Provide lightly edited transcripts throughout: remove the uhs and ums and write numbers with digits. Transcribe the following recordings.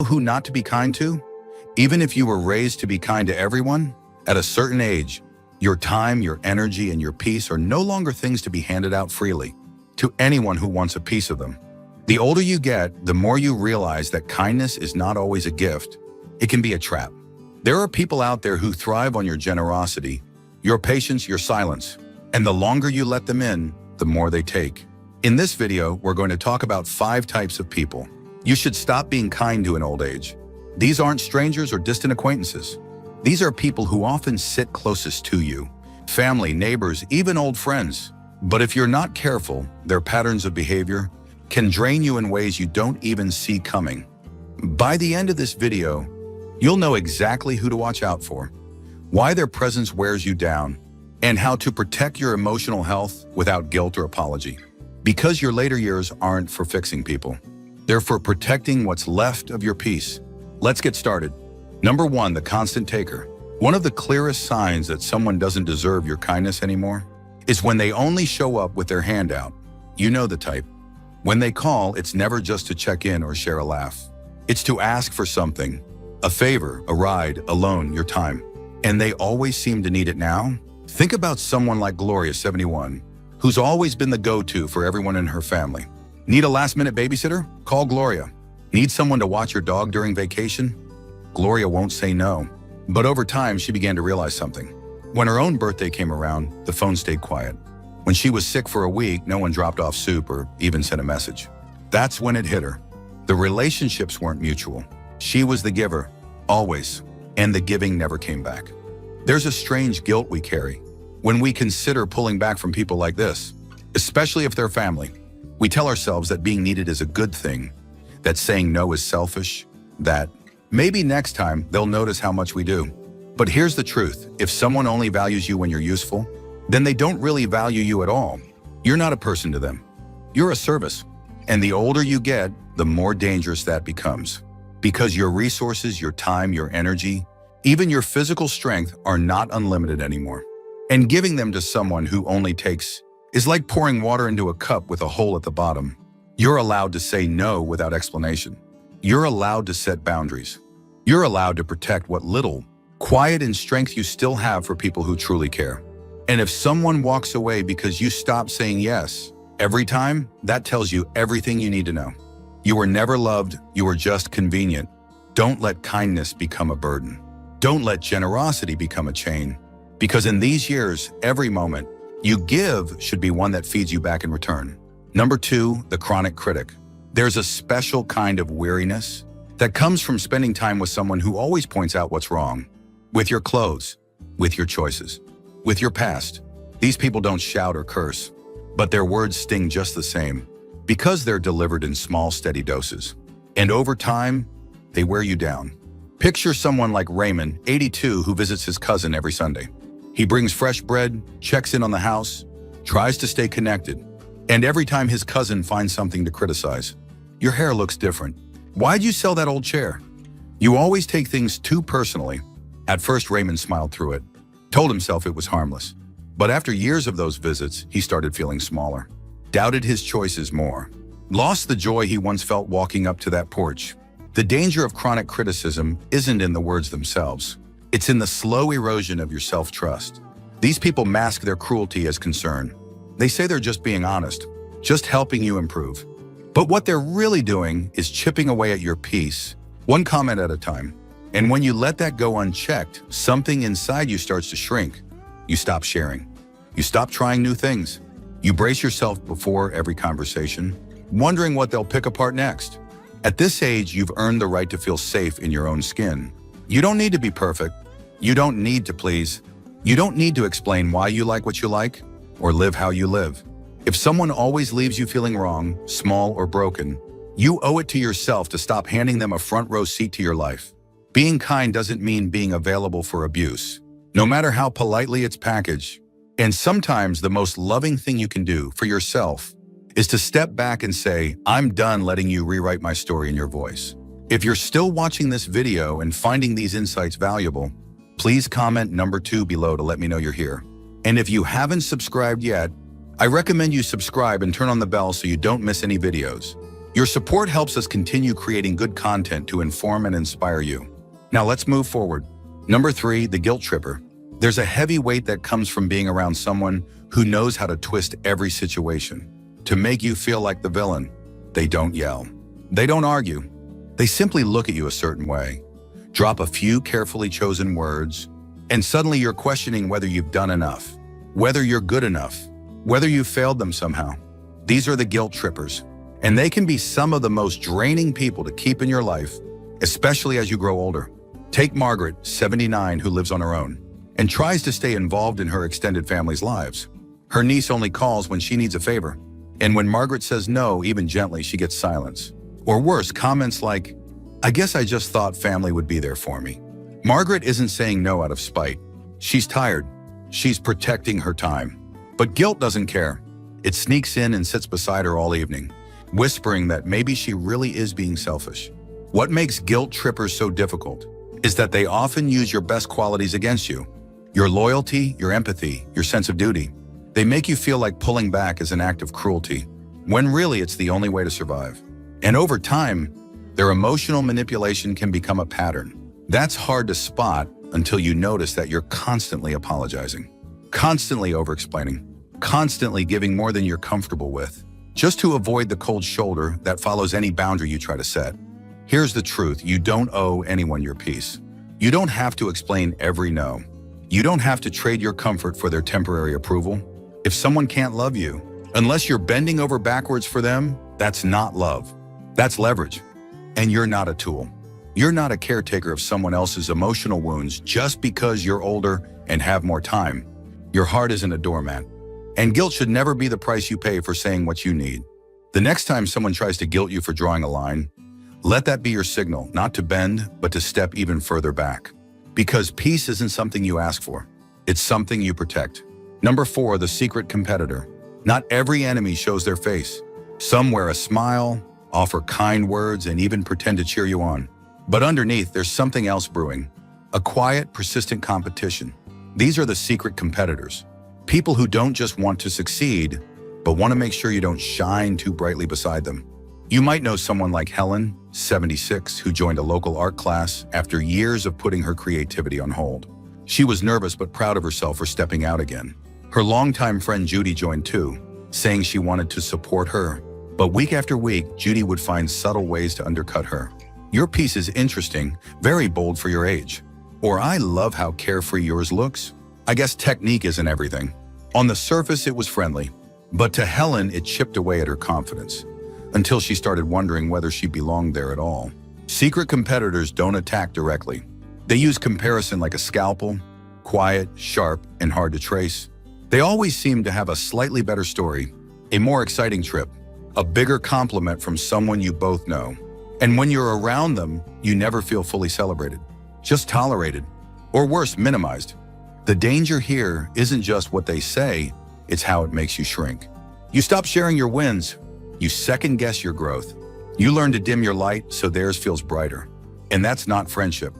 who not to be kind to? Even if you were raised to be kind to everyone, at a certain age, your time, your energy, and your peace are no longer things to be handed out freely to anyone who wants a piece of them. The older you get, the more you realize that kindness is not always a gift. It can be a trap. There are people out there who thrive on your generosity, your patience, your silence, and the longer you let them in, the more they take. In this video, we're going to talk about 5 types of people you should stop being kind to in old age. These aren't strangers or distant acquaintances. These are people who often sit closest to you, family, neighbors, even old friends. But if you're not careful, their patterns of behavior can drain you in ways you don't even see coming. By the end of this video, you'll know exactly who to watch out for, why their presence wears you down, and how to protect your emotional health without guilt or apology. Because your later years aren't for fixing people. They're for protecting what's left of your peace. Let's get started. Number 1, the constant taker. One of the clearest signs that someone doesn't deserve your kindness anymore is when they only show up with their hand out. You know the type. When they call, it's never just to check in or share a laugh. It's to ask for something, a favor, a ride, a loan, your time. And they always seem to need it now. Think about someone like Gloria, 71, who's always been the go-to for everyone in her family. Need a last-minute babysitter? Call Gloria. Need someone to watch your dog during vacation? Gloria won't say no. But over time, she began to realize something. When her own birthday came around, the phone stayed quiet. When she was sick for a week, no one dropped off soup or even sent a message. That's when it hit her. The relationships weren't mutual. She was the giver, always, and the giving never came back. There's a strange guilt we carry when we consider pulling back from people like this, especially if they're family. We tell ourselves that being needed is a good thing, that saying no is selfish, that maybe next time they'll notice how much we do. But here's the truth. If someone only values you when you're useful, then they don't really value you at all. You're not a person to them. You're a service. And the older you get, the more dangerous that becomes. Because your resources, your time, your energy, even your physical strength are not unlimited anymore. And giving them to someone who only takes is like pouring water into a cup with a hole at the bottom. You're allowed to say no without explanation. You're allowed to set boundaries. You're allowed to protect what little quiet and strength you still have for people who truly care. And if someone walks away because you stop saying yes every time, that tells you everything you need to know. You were never loved, you were just convenient. Don't let kindness become a burden. Don't let generosity become a chain. Because in these years, every moment you give should be one that feeds you back in return. Number 2, the chronic critic. There's a special kind of weariness that comes from spending time with someone who always points out what's wrong. With your clothes, with your choices, with your past. These people don't shout or curse, but their words sting just the same because they're delivered in small, steady doses. And over time, they wear you down. Picture someone like Raymond, 82, who visits his cousin every Sunday. He brings fresh bread, checks in on the house, tries to stay connected. And every time his cousin finds something to criticize, your hair looks different. Why'd you sell that old chair? You always take things too personally. At first, Raymond smiled through it, told himself it was harmless. But after years of those visits, he started feeling smaller, doubted his choices more, lost the joy he once felt walking up to that porch. The danger of chronic criticism isn't in the words themselves. It's in the slow erosion of your self-trust. These people mask their cruelty as concern. They say they're just being honest, just helping you improve. But what they're really doing is chipping away at your peace, one comment at a time. And when you let that go unchecked, something inside you starts to shrink. You stop sharing. You stop trying new things. You brace yourself before every conversation, wondering what they'll pick apart next. At this age, you've earned the right to feel safe in your own skin. You don't need to be perfect. You don't need to please. You don't need to explain why you like what you like or live how you live. If someone always leaves you feeling wrong, small or broken, you owe it to yourself to stop handing them a front row seat to your life. Being kind doesn't mean being available for abuse, no matter how politely it's packaged. And sometimes the most loving thing you can do for yourself is to step back and say, I'm done letting you rewrite my story in your voice. If you're still watching this video and finding these insights valuable, please comment number 2 below to let me know you're here. And if you haven't subscribed yet, I recommend you subscribe and turn on the bell so you don't miss any videos. Your support helps us continue creating good content to inform and inspire you. Now let's move forward. Number 3, the guilt tripper. There's a heavy weight that comes from being around someone who knows how to twist every situation to make you feel like the villain. They don't yell. They don't argue. They simply look at you a certain way, drop a few carefully chosen words, and suddenly you're questioning whether you've done enough, whether you're good enough, whether you've failed them somehow. These are the guilt trippers, and they can be some of the most draining people to keep in your life, especially as you grow older. Take Margaret, 79, who lives on her own and tries to stay involved in her extended family's lives. Her niece only calls when she needs a favor, and when Margaret says no, even gently, she gets silence. Or worse, comments like, "I guess I just thought family would be there for me." Margaret isn't saying no out of spite. She's tired. She's protecting her time. But guilt doesn't care. It sneaks in and sits beside her all evening, whispering that maybe she really is being selfish. What makes guilt trippers so difficult is that they often use your best qualities against you. Your loyalty, your empathy, your sense of duty. They make you feel like pulling back is an act of cruelty, when really it's the only way to survive. And over time, their emotional manipulation can become a pattern. That's hard to spot until you notice that you're constantly apologizing, constantly over-explaining, constantly giving more than you're comfortable with, just to avoid the cold shoulder that follows any boundary you try to set. Here's the truth: you don't owe anyone your peace. You don't have to explain every no. You don't have to trade your comfort for their temporary approval. If someone can't love you, unless you're bending over backwards for them, that's not love. That's leverage. And you're not a tool. You're not a caretaker of someone else's emotional wounds just because you're older and have more time. Your heart isn't a doormat. And guilt should never be the price you pay for saying what you need. The next time someone tries to guilt you for drawing a line, let that be your signal, not to bend, but to step even further back. Because peace isn't something you ask for. It's something you protect. Number 4, the secret competitor. Not every enemy shows their face. Some wear a smile, offer kind words, and even pretend to cheer you on. But underneath, there's something else brewing. A quiet, persistent competition. These are the secret competitors. People who don't just want to succeed, but want to make sure you don't shine too brightly beside them. You might know someone like Helen, 76, who joined a local art class after years of putting her creativity on hold. She was nervous but proud of herself for stepping out again. Her longtime friend Judy joined too, saying she wanted to support her. But week after week, Judy would find subtle ways to undercut her. "Your piece is interesting, very bold for your age." Or, "I love how carefree yours looks." I guess technique isn't everything. On the surface, it was friendly, but to Helen, it chipped away at her confidence, until she started wondering whether she belonged there at all. Secret competitors don't attack directly. They use comparison like a scalpel, quiet, sharp, and hard to trace. They always seem to have a slightly better story, a more exciting trip, a bigger compliment from someone you both know. And when you're around them, you never feel fully celebrated, just tolerated, or worse, minimized. The danger here isn't just what they say, it's how it makes you shrink. You stop sharing your wins. You second-guess your growth. You learn to dim your light so theirs feels brighter. And that's not friendship.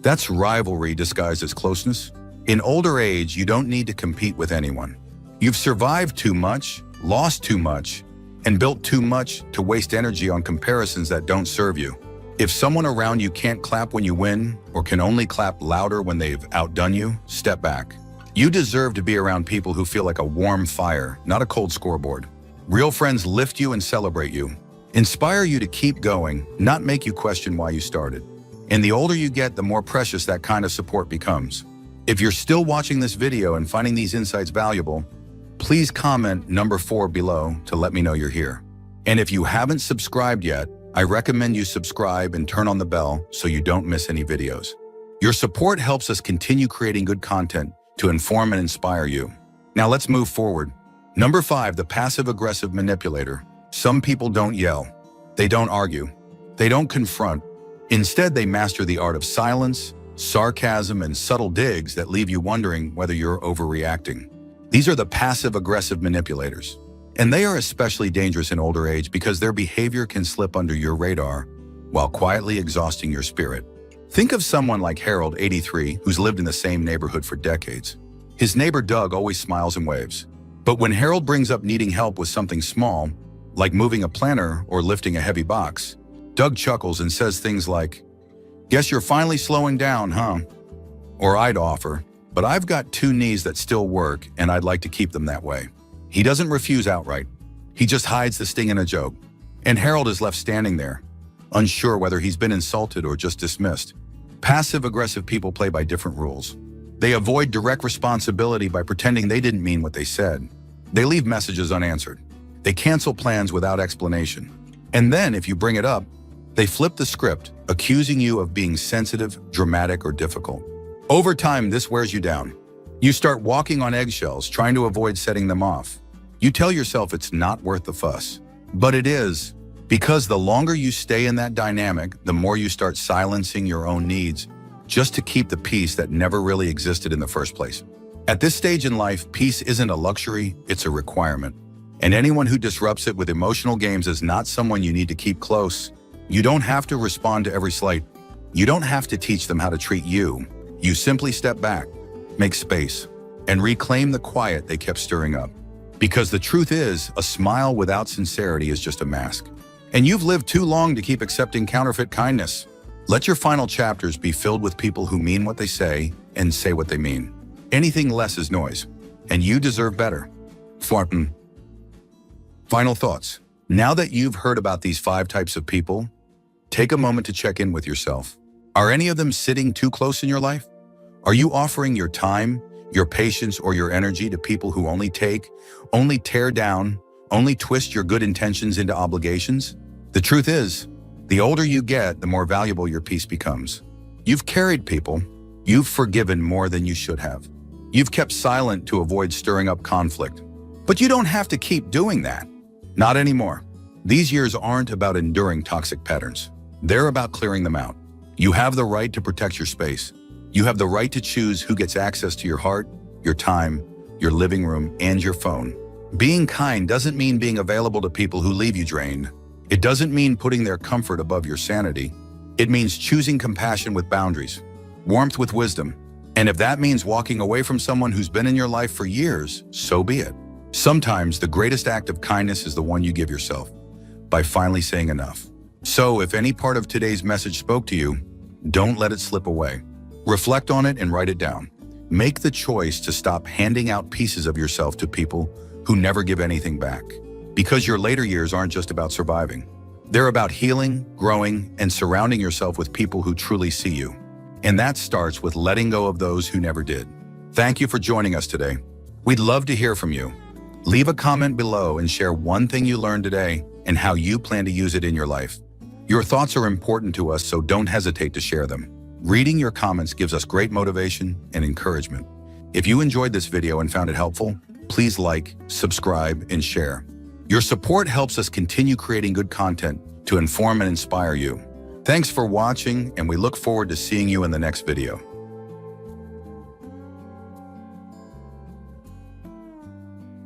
That's rivalry disguised as closeness. In older age, you don't need to compete with anyone. You've survived too much, lost too much, and built too much to waste energy on comparisons that don't serve you. If someone around you can't clap when you win, or can only clap louder when they've outdone you, step back. You deserve to be around people who feel like a warm fire, not a cold scoreboard. Real friends lift you and celebrate you, inspire you to keep going, not make you question why you started. And the older you get, the more precious that kind of support becomes. If you're still watching this video and finding these insights valuable, please comment number 4 below to let me know you're here. And if you haven't subscribed yet, I recommend you subscribe and turn on the bell so you don't miss any videos. Your support helps us continue creating good content to inform and inspire you. Now let's move forward. Number 5, the passive-aggressive manipulator. Some people don't yell. They don't argue. They don't confront. Instead, they master the art of silence, sarcasm, and subtle digs that leave you wondering whether you're overreacting. These are the passive-aggressive manipulators. And they are especially dangerous in older age because their behavior can slip under your radar while quietly exhausting your spirit. Think of someone like Harold, 83, who's lived in the same neighborhood for decades. His neighbor Doug always smiles and waves. But when Harold brings up needing help with something small, like moving a planner or lifting a heavy box. Doug chuckles and says things like, "Guess you're finally slowing down, huh?" Or I'd offer, "But I've got two knees that still work and I'd like to keep them that way." He doesn't refuse outright. He just hides the sting in a joke. And Harold is left standing there, unsure whether he's been insulted or just dismissed. Passive-aggressive people play by different rules. They avoid direct responsibility by pretending they didn't mean what they said. They leave messages unanswered. They cancel plans without explanation. And then, if you bring it up, they flip the script, accusing you of being sensitive, dramatic, or difficult. Over time, this wears you down. You start walking on eggshells, trying to avoid setting them off. You tell yourself it's not worth the fuss. But it is, because the longer you stay in that dynamic, the more you start silencing your own needs, just to keep the peace that never really existed in the first place. At this stage in life, peace isn't a luxury, it's a requirement. And anyone who disrupts it with emotional games is not someone you need to keep close. You don't have to respond to every slight. You don't have to teach them how to treat you. You simply step back, make space, and reclaim the quiet they kept stirring up. Because the truth is, a smile without sincerity is just a mask. And you've lived too long to keep accepting counterfeit kindness. Let your final chapters be filled with people who mean what they say and say what they mean. Anything less is noise, and you deserve better. Farton. Final thoughts. Now that you've heard about these 5 types of people, take a moment to check in with yourself. Are any of them sitting too close in your life? Are you offering your time, your patience, or your energy to people who only take, only tear down, only twist your good intentions into obligations? The truth is, the older you get, the more valuable your peace becomes. You've carried people. You've forgiven more than you should have. You've kept silent to avoid stirring up conflict. But you don't have to keep doing that. Not anymore. These years aren't about enduring toxic patterns. They're about clearing them out. You have the right to protect your space. You have the right to choose who gets access to your heart, your time, your living room, and your phone. Being kind doesn't mean being available to people who leave you drained. It doesn't mean putting their comfort above your sanity. It means choosing compassion with boundaries, warmth with wisdom. And if that means walking away from someone who's been in your life for years, so be it. Sometimes the greatest act of kindness is the one you give yourself, by finally saying enough. So if any part of today's message spoke to you, don't let it slip away. Reflect on it and write it down. Make the choice to stop handing out pieces of yourself to people who never give anything back. Because your later years aren't just about surviving. They're about healing, growing, and surrounding yourself with people who truly see you. And that starts with letting go of those who never did. Thank you for joining us today. We'd love to hear from you. Leave a comment below and share one thing you learned today and how you plan to use it in your life. Your thoughts are important to us, so don't hesitate to share them. Reading your comments gives us great motivation and encouragement. If you enjoyed this video and found it helpful, please like, subscribe, and share. Your support helps us continue creating good content to inform and inspire you. Thanks for watching, and we look forward to seeing you in the next video.